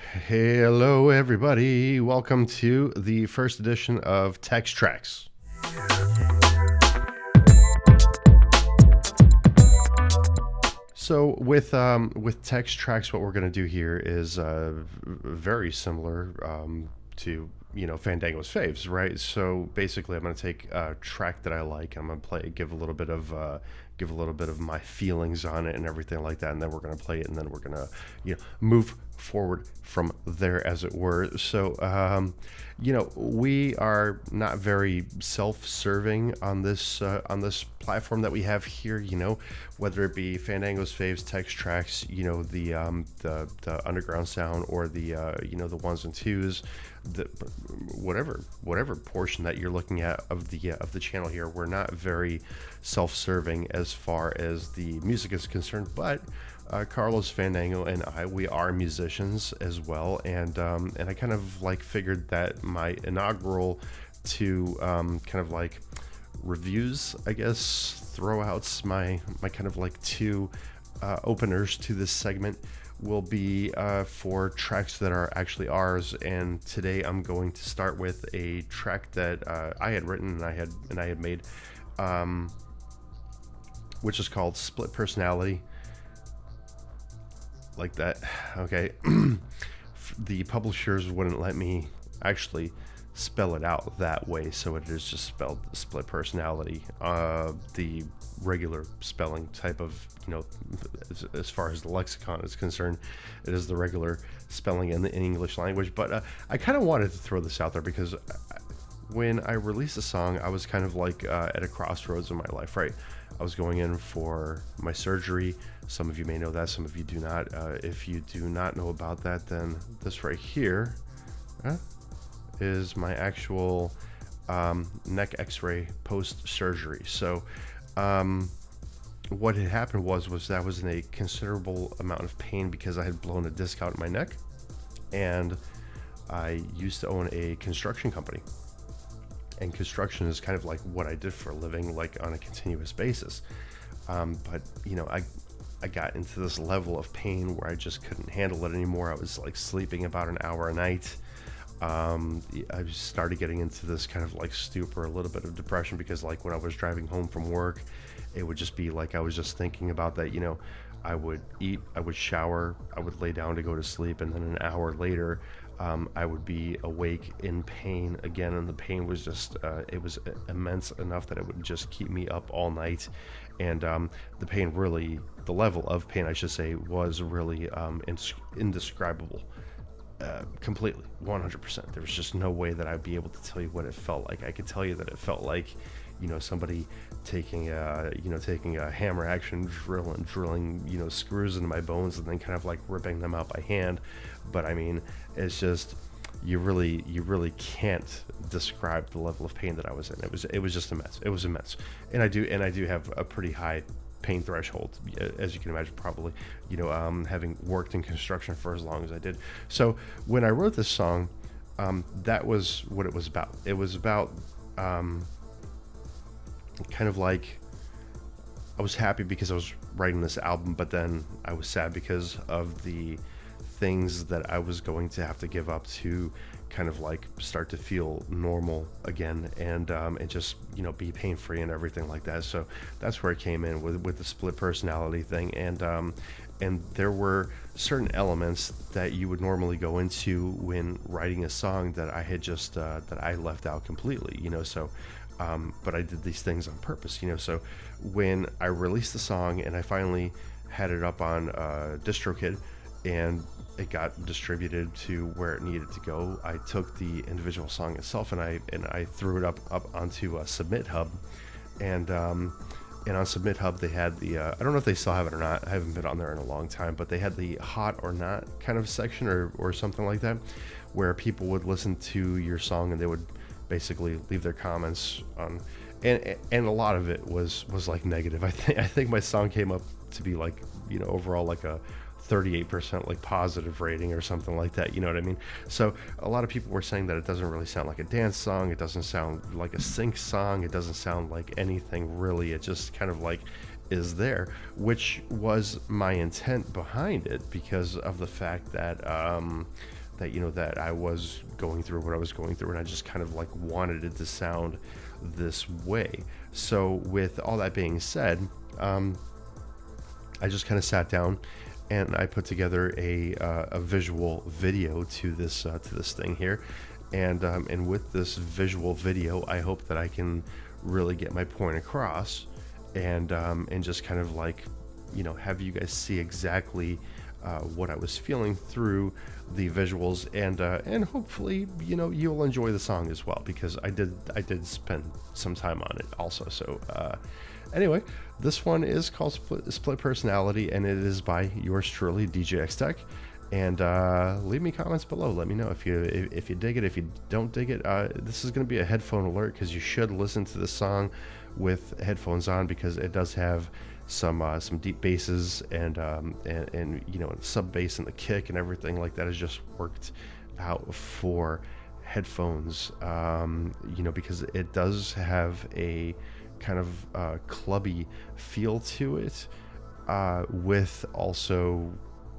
Hello, everybody. Welcome to the first edition of Trax. So with Trax, what we're going to do here is very similar to Fandango's faves, right? So basically, I'm going to take a track that I like. I'm going to play, give a little bit of my feelings on it and everything like that, and then we're going to play it, and then we're going to move forward from there, as it were. So we are not very self-serving on this platform that we have here. Whether it be Fandango's faves, text tracks, the underground sound, or the ones and twos, the whatever portion that you're looking at of the channel here. We're not very self-serving as far as the music is concerned, but Carlos Fandango and we are musicians as well, and I kind of like figured that my inaugural to kind of like reviews, I guess, throwouts, my kind of like two openers to this segment will be for tracks that are actually ours. And today I'm going to start with a track that I had written and I had made, which is called Split Personality. Like that. Okay. The publishers wouldn't let me actually spell it out that way, so it is just spelled Split Personality. The regular spelling type of, as far as the lexicon is concerned, it is the regular spelling in the English language. But I kind of wanted to throw this out there because when I released the song, I was kind of like at a crossroads in my life, right? I was going in for my surgery. Some of you may know that, some of you do not. If you do not know about that, then this right here is my actual neck x-ray post-surgery. So what had happened was that I was in a considerable amount of pain because I had blown a disc out in my neck, and I used to own a construction company. And construction is kind of like what I did for a living, like on a continuous basis. But I got into this level of pain where I just couldn't handle it anymore. I was like sleeping about an hour a night. I started getting into this kind of like stupor, a little bit of depression, because like when I was driving home from work, it would just be like I was just thinking about that. I would eat, I would shower, I would lay down to go to sleep, and then an hour later, I would be awake in pain again, and the pain was just it was immense enough that it would just keep me up all night. And the level of pain, I should say, was really indescribable. Completely, 100%. There was just no way that I'd be able to tell you what it felt like. I could tell you that it felt like, somebody taking a hammer action drill and drilling, screws into my bones and then kind of like ripping them out by hand. But I mean, it's just, you really can't describe the level of pain that I was in. It was just a mess. It was a mess. And I do have a pretty high pain threshold, as you can imagine, probably, having worked in construction for as long as I did. So when I wrote this song, that was what it was about. It was about kind of like, I was happy because I was writing this album, but then I was sad because of the things that I was going to have to give up to kind of like start to feel normal again, and just be pain free and everything like that. So that's where it came in with the split personality thing, and there were certain elements that you would normally go into when writing a song that I had just that I left out completely. But I did these things on purpose. So when I released the song and I finally had it up on DistroKid, and it got distributed to where it needed to go, I took the individual song itself and I threw it up onto Submit Hub, and on Submit Hub they had the I don't know if they still have it or not. I haven't been on there in a long time, but they had the hot or not kind of section or something like that, where people would listen to your song and they would basically leave their comments on, and a lot of it was like negative. I think my song came up to be like, overall like a 38% like positive rating or something like that, you know what I mean? So a lot of people were saying that it doesn't really sound like a dance song, it doesn't sound like a sync song, it doesn't sound like anything really. It just kind of like is there, which was my intent behind it because of the fact that that I was going through what I was going through, and I just kind of like wanted it to sound this way. So with all that being said, I just kind of sat down and I put together a visual video to this thing here, and with this visual video, I hope that I can really get my point across, and just kind of like, have you guys see exactly what I was feeling through the visuals, and hopefully you'll enjoy the song as well, because I did spend some time on it also. So anyway, this one is called Split Personality, and it is by yours truly, DJ X Tech. And leave me comments below. Let me know if you dig it. If you don't dig it, this is going to be a headphone alert, because you should listen to this song with headphones on, because it does have some deep basses, and sub bass, and the kick and everything like that is just worked out for headphones. Because it does have a kind of clubby feel to it, with also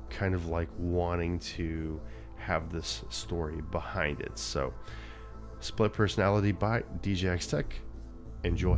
kind of like wanting to have this story behind it. So, Split Personality by DJ X Tech. Enjoy.